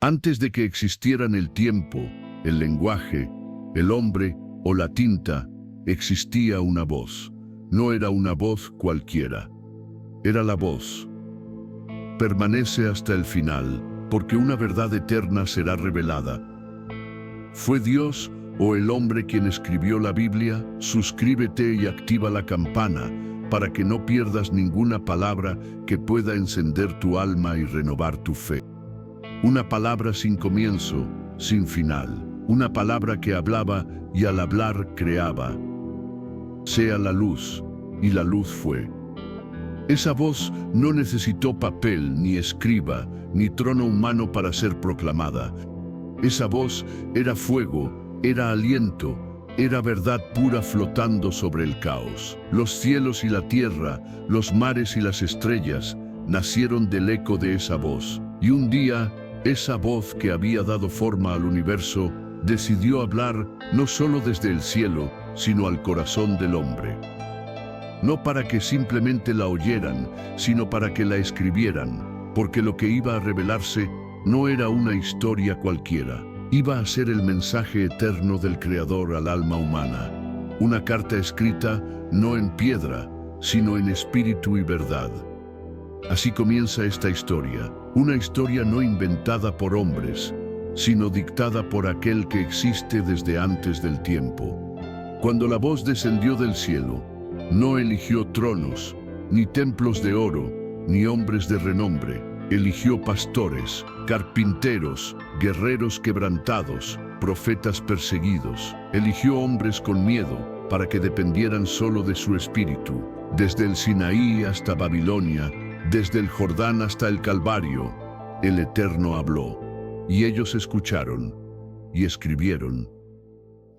Antes de que existieran el tiempo, el lenguaje, el hombre o la tinta, existía una voz. No era una voz cualquiera. Era la voz. Permanece hasta el final, porque una verdad eterna será revelada. ¿Fue Dios o el hombre quien escribió la Biblia? Suscríbete y activa la campana para que no pierdas ninguna palabra que pueda encender tu alma y renovar tu fe. Una palabra sin comienzo, sin final. Una palabra que hablaba y al hablar creaba. Sea la luz, y la luz fue. Esa voz no necesitó papel, ni escriba, ni trono humano para ser proclamada. Esa voz era fuego, era aliento, era verdad pura flotando sobre el caos. Los cielos y la tierra, los mares y las estrellas, nacieron del eco de esa voz. Y un día, esa voz que había dado forma al universo, decidió hablar no solo desde el cielo, sino al corazón del hombre. No para que simplemente la oyeran, sino para que la escribieran, porque lo que iba a revelarse no era una historia cualquiera. Iba a ser el mensaje eterno del Creador al alma humana. Una carta escrita no en piedra, sino en espíritu y verdad. Así comienza esta historia, una historia no inventada por hombres, sino dictada por aquel que existe desde antes del tiempo. Cuando la voz descendió del cielo, no eligió tronos, ni templos de oro, ni hombres de renombre. Eligió pastores, carpinteros, guerreros quebrantados, profetas perseguidos. Eligió hombres con miedo para que dependieran solo de su espíritu. Desde el Sinaí hasta Babilonia, desde el Jordán hasta el Calvario, el Eterno habló. Y ellos escucharon y escribieron.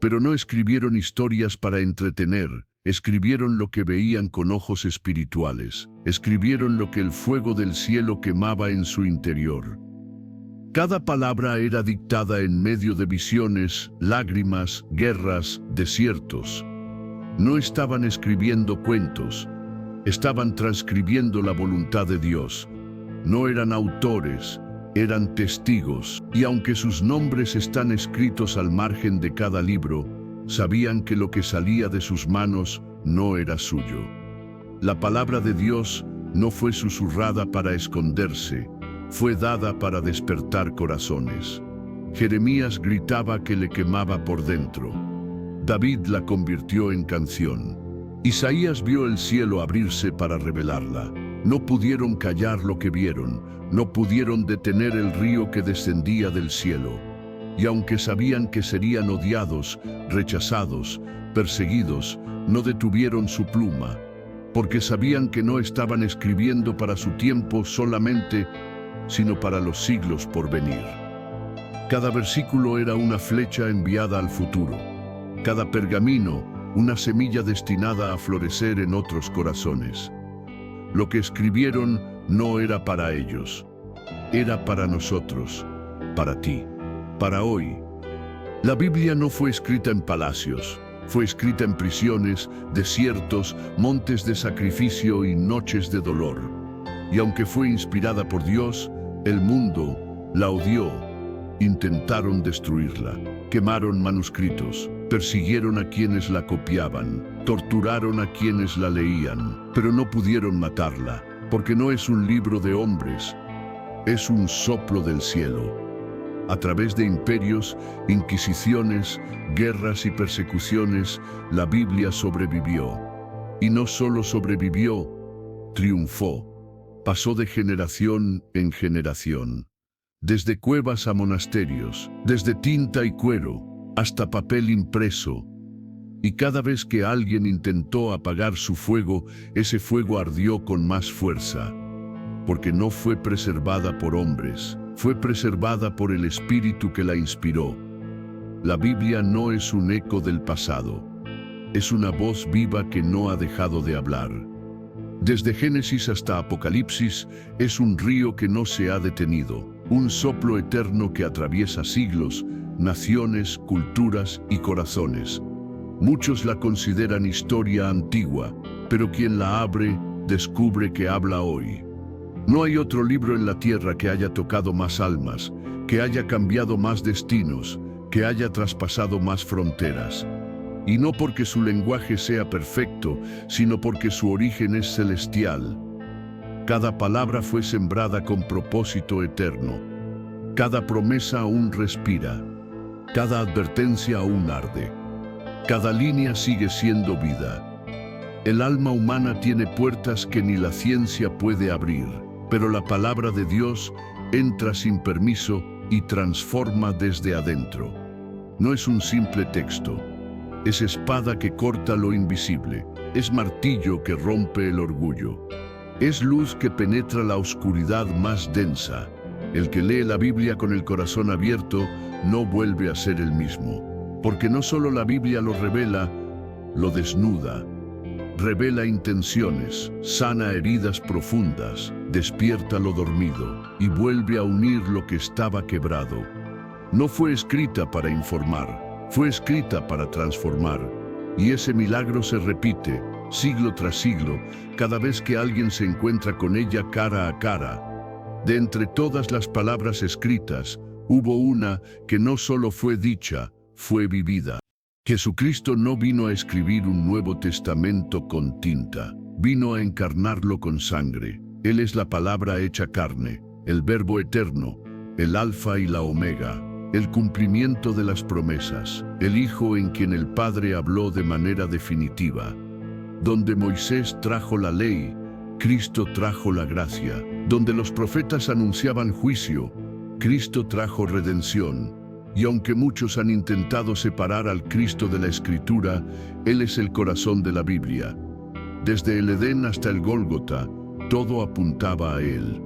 Pero no escribieron historias para entretener. Escribieron lo que veían con ojos espirituales. Escribieron lo que el fuego del cielo quemaba en su interior. Cada palabra era dictada en medio de visiones, lágrimas, guerras, desiertos. No estaban escribiendo cuentos, estaban transcribiendo la voluntad de Dios. No eran autores, eran testigos. Y aunque sus nombres están escritos al margen de cada libro, sabían que lo que salía de sus manos no era suyo. La palabra de Dios no fue susurrada para esconderse, fue dada para despertar corazones. Jeremías gritaba que le quemaba por dentro. David la convirtió en canción. Isaías vio el cielo abrirse para revelarla. No pudieron callar lo que vieron, no pudieron detener el río que descendía del cielo. Y aunque sabían que serían odiados, rechazados, perseguidos, no detuvieron su pluma, porque sabían que no estaban escribiendo para su tiempo solamente, sino para los siglos por venir. Cada versículo era una flecha enviada al futuro, cada pergamino una semilla destinada a florecer en otros corazones. Lo que escribieron no era para ellos, era para nosotros, para ti. Para hoy, la Biblia no fue escrita en palacios, fue escrita en prisiones, desiertos, montes de sacrificio y noches de dolor. Y aunque fue inspirada por Dios, el mundo la odió. Intentaron destruirla, quemaron manuscritos, persiguieron a quienes la copiaban, torturaron a quienes la leían, pero no pudieron matarla, porque no es un libro de hombres, es un soplo del cielo. A través de imperios, inquisiciones, guerras y persecuciones, la Biblia sobrevivió. Y no solo sobrevivió, triunfó. Pasó de generación en generación. Desde cuevas a monasterios, desde tinta y cuero, hasta papel impreso. Y cada vez que alguien intentó apagar su fuego, ese fuego ardió con más fuerza. Porque no fue preservada por hombres, fue preservada por el Espíritu que la inspiró. La Biblia no es un eco del pasado, es una voz viva que no ha dejado de hablar. Desde Génesis hasta Apocalipsis, es un río que no se ha detenido, un soplo eterno que atraviesa siglos, naciones, culturas y corazones. Muchos la consideran historia antigua, pero quien la abre, descubre que habla hoy. No hay otro libro en la tierra que haya tocado más almas, que haya cambiado más destinos, que haya traspasado más fronteras. Y no porque su lenguaje sea perfecto, sino porque su origen es celestial. Cada palabra fue sembrada con propósito eterno. Cada promesa aún respira. Cada advertencia aún arde. Cada línea sigue siendo vida. El alma humana tiene puertas que ni la ciencia puede abrir, pero la palabra de Dios entra sin permiso y transforma desde adentro. No es un simple texto. Es espada que corta lo invisible. Es martillo que rompe el orgullo. Es luz que penetra la oscuridad más densa. El que lee la Biblia con el corazón abierto no vuelve a ser el mismo. Porque no solo la Biblia lo revela, lo desnuda. Revela intenciones, sana heridas profundas, despierta lo dormido y vuelve a unir lo que estaba quebrado. No fue escrita para informar, fue escrita para transformar. Y ese milagro se repite, siglo tras siglo, cada vez que alguien se encuentra con ella cara a cara. De entre todas las palabras escritas, hubo una que no solo fue dicha, fue vivida. Jesucristo no vino a escribir un Nuevo Testamento con tinta, vino a encarnarlo con sangre. Él es la palabra hecha carne, el Verbo eterno, el Alfa y la Omega, el cumplimiento de las promesas, el Hijo en quien el Padre habló de manera definitiva. Donde Moisés trajo la ley, Cristo trajo la gracia. Donde los profetas anunciaban juicio, Cristo trajo redención. Y aunque muchos han intentado separar al Cristo de la Escritura, Él es el corazón de la Biblia. Desde el Edén hasta el Gólgota, todo apuntaba a Él.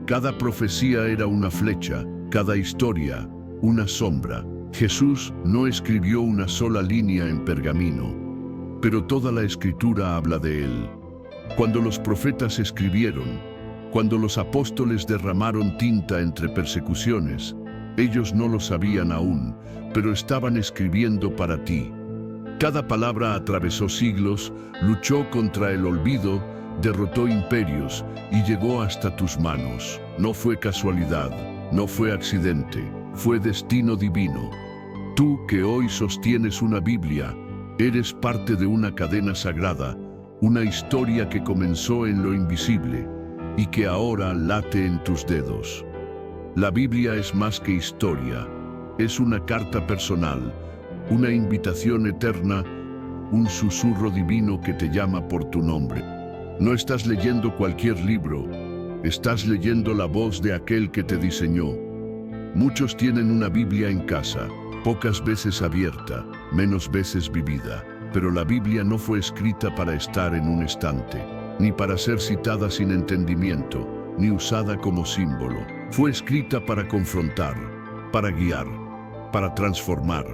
Cada profecía era una flecha, cada historia, una sombra. Jesús no escribió una sola línea en pergamino, pero toda la Escritura habla de Él. Cuando los profetas escribieron, cuando los apóstoles derramaron tinta entre persecuciones, ellos no lo sabían aún, pero estaban escribiendo para ti. Cada palabra atravesó siglos, luchó contra el olvido, derrotó imperios y llegó hasta tus manos. No fue casualidad, no fue accidente, fue destino divino. Tú que hoy sostienes una Biblia, eres parte de una cadena sagrada, una historia que comenzó en lo invisible y que ahora late en tus dedos. La Biblia es más que historia, es una carta personal, una invitación eterna, un susurro divino que te llama por tu nombre. No estás leyendo cualquier libro, estás leyendo la voz de aquel que te diseñó. Muchos tienen una Biblia en casa, pocas veces abierta, menos veces vivida, pero la Biblia no fue escrita para estar en un estante, ni para ser citada sin entendimiento, ni usada como símbolo. Fue escrita para confrontar, para guiar, para transformar.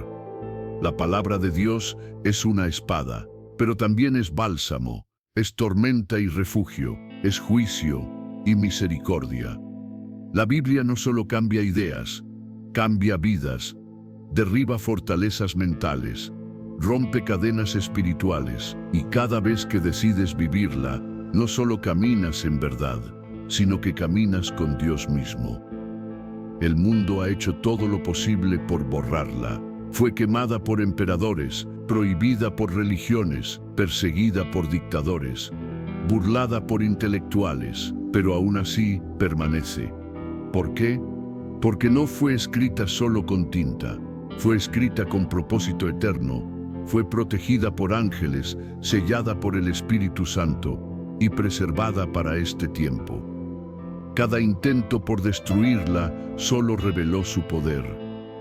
La palabra de Dios es una espada, pero también es bálsamo, es tormenta y refugio, es juicio y misericordia. La Biblia no solo cambia ideas, cambia vidas, derriba fortalezas mentales, rompe cadenas espirituales, y cada vez que decides vivirla, no solo caminas en verdad, sino que caminas con Dios mismo. El mundo ha hecho todo lo posible por borrarla. Fue quemada por emperadores, prohibida por religiones, perseguida por dictadores, burlada por intelectuales, pero aún así permanece. ¿Por qué? Porque no fue escrita solo con tinta, fue escrita con propósito eterno, fue protegida por ángeles, sellada por el Espíritu Santo y preservada para este tiempo. Cada intento por destruirla solo reveló su poder.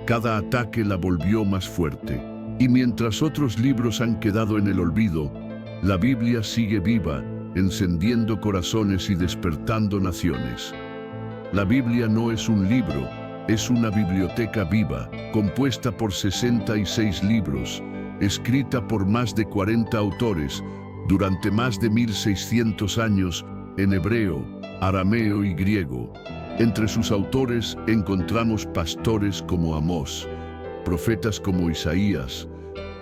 Cada ataque la volvió más fuerte. Y mientras otros libros han quedado en el olvido, la Biblia sigue viva, encendiendo corazones y despertando naciones. La Biblia no es un libro, es una biblioteca viva, compuesta por 66 libros, escrita por más de 40 autores, durante más de 1600 años, en hebreo, arameo y griego. Entre sus autores encontramos pastores como Amós, profetas como Isaías,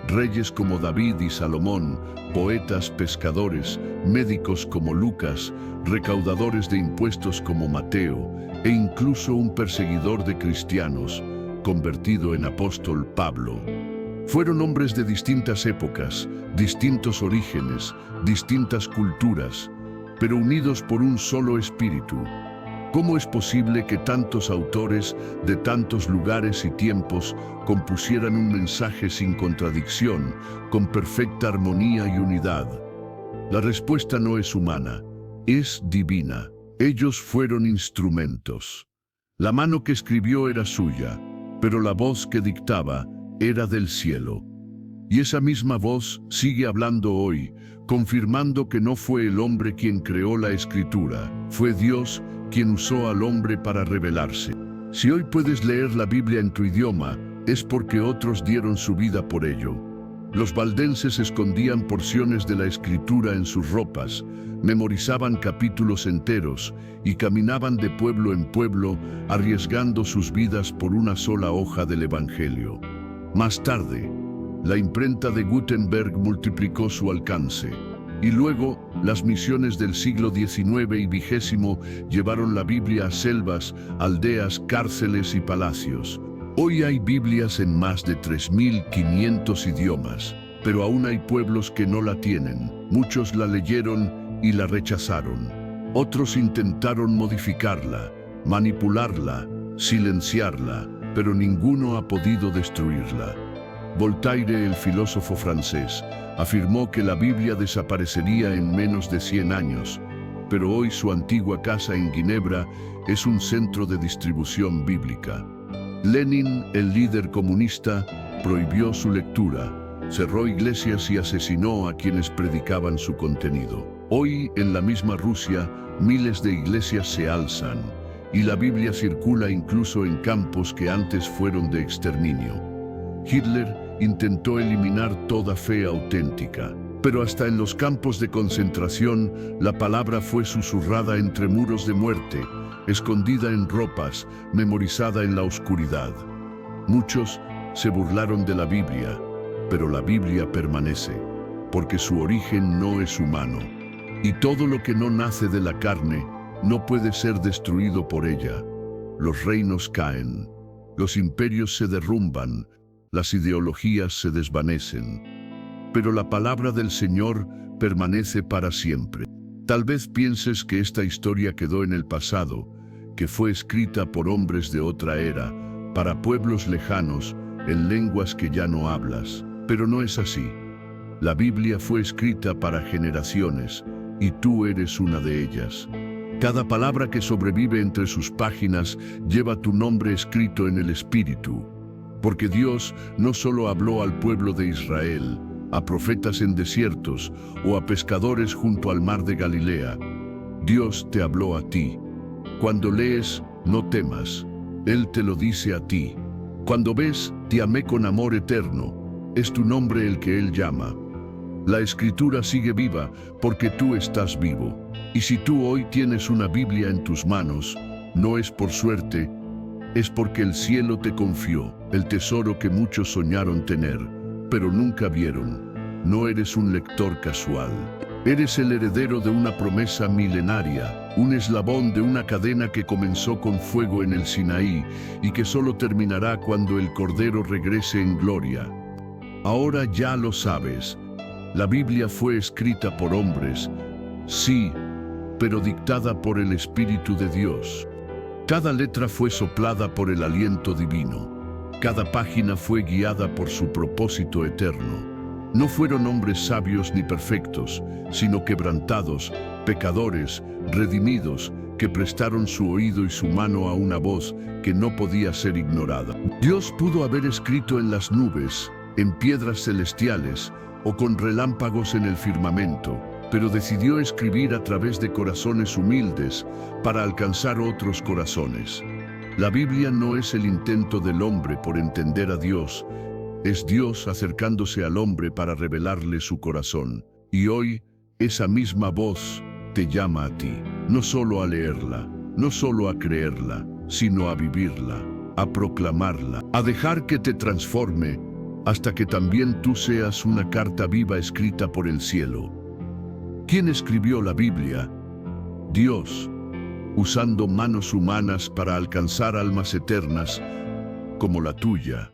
reyes como David y Salomón, poetas, pescadores, médicos como Lucas, recaudadores de impuestos como Mateo, e incluso un perseguidor de cristianos, convertido en apóstol Pablo. Fueron hombres de distintas épocas, distintos orígenes, distintas culturas, pero unidos por un solo espíritu. ¿Cómo es posible que tantos autores de tantos lugares y tiempos compusieran un mensaje sin contradicción, con perfecta armonía y unidad? La respuesta no es humana, es divina. Ellos fueron instrumentos. La mano que escribió era suya, pero la voz que dictaba era del cielo. Y esa misma voz sigue hablando hoy, confirmando que no fue el hombre quien creó la escritura, fue Dios quien usó al hombre para revelarse. Si hoy puedes leer la Biblia en tu idioma, es porque otros dieron su vida por ello. Los valdenses escondían porciones de la escritura en sus ropas, memorizaban capítulos enteros y caminaban de pueblo en pueblo, arriesgando sus vidas por una sola hoja del Evangelio. Más tarde, la imprenta de Gutenberg multiplicó su alcance. Y luego, las misiones del siglo XIX y XX llevaron la Biblia a selvas, aldeas, cárceles y palacios. Hoy hay Biblias en más de 3.500 idiomas, pero aún hay pueblos que no la tienen. Muchos la leyeron y la rechazaron. Otros intentaron modificarla, manipularla, silenciarla, pero ninguno ha podido destruirla. Voltaire, el filósofo francés, afirmó que la Biblia desaparecería en menos de 100 años, pero hoy su antigua casa en Ginebra es un centro de distribución bíblica. Lenin, el líder comunista, prohibió su lectura, cerró iglesias y asesinó a quienes predicaban su contenido. Hoy, en la misma Rusia, miles de iglesias se alzan, y la Biblia circula incluso en campos que antes fueron de exterminio. Hitler intentó eliminar toda fe auténtica, pero hasta en los campos de concentración la palabra fue susurrada entre muros de muerte, escondida en ropas, memorizada en la oscuridad. Muchos se burlaron de la Biblia, pero la Biblia permanece, porque su origen no es humano, y todo lo que no nace de la carne no puede ser destruido por ella. Los reinos caen, los imperios se derrumban, las ideologías se desvanecen, pero la palabra del Señor permanece para siempre. Tal vez pienses que esta historia quedó en el pasado, que fue escrita por hombres de otra era, para pueblos lejanos, en lenguas que ya no hablas, pero no es así. La Biblia fue escrita para generaciones, y tú eres una de ellas. Cada palabra que sobrevive entre sus páginas lleva tu nombre escrito en el Espíritu. Porque Dios no solo habló al pueblo de Israel, a profetas en desiertos o a pescadores junto al mar de Galilea. Dios te habló a ti. Cuando lees, no temas. Él te lo dice a ti. Cuando ves, te amé con amor eterno. Es tu nombre el que Él llama. La Escritura sigue viva porque tú estás vivo. Y si tú hoy tienes una Biblia en tus manos, no es por suerte, es porque el cielo te confió el tesoro que muchos soñaron tener, pero nunca vieron. No eres un lector casual. Eres el heredero de una promesa milenaria, un eslabón de una cadena que comenzó con fuego en el Sinaí y que solo terminará cuando el Cordero regrese en gloria. Ahora ya lo sabes. La Biblia fue escrita por hombres, sí, pero dictada por el Espíritu de Dios. Cada letra fue soplada por el aliento divino. Cada página fue guiada por su propósito eterno. No fueron hombres sabios ni perfectos, sino quebrantados, pecadores, redimidos, que prestaron su oído y su mano a una voz que no podía ser ignorada. Dios pudo haber escrito en las nubes, en piedras celestiales o con relámpagos en el firmamento, pero decidió escribir a través de corazones humildes para alcanzar otros corazones. La Biblia no es el intento del hombre por entender a Dios, es Dios acercándose al hombre para revelarle su corazón. Y hoy, esa misma voz te llama a ti, no solo a leerla, no solo a creerla, sino a vivirla, a proclamarla, a dejar que te transforme, hasta que también tú seas una carta viva escrita por el cielo. ¿Quién escribió la Biblia? Dios, usando manos humanas para alcanzar almas eternas como la tuya.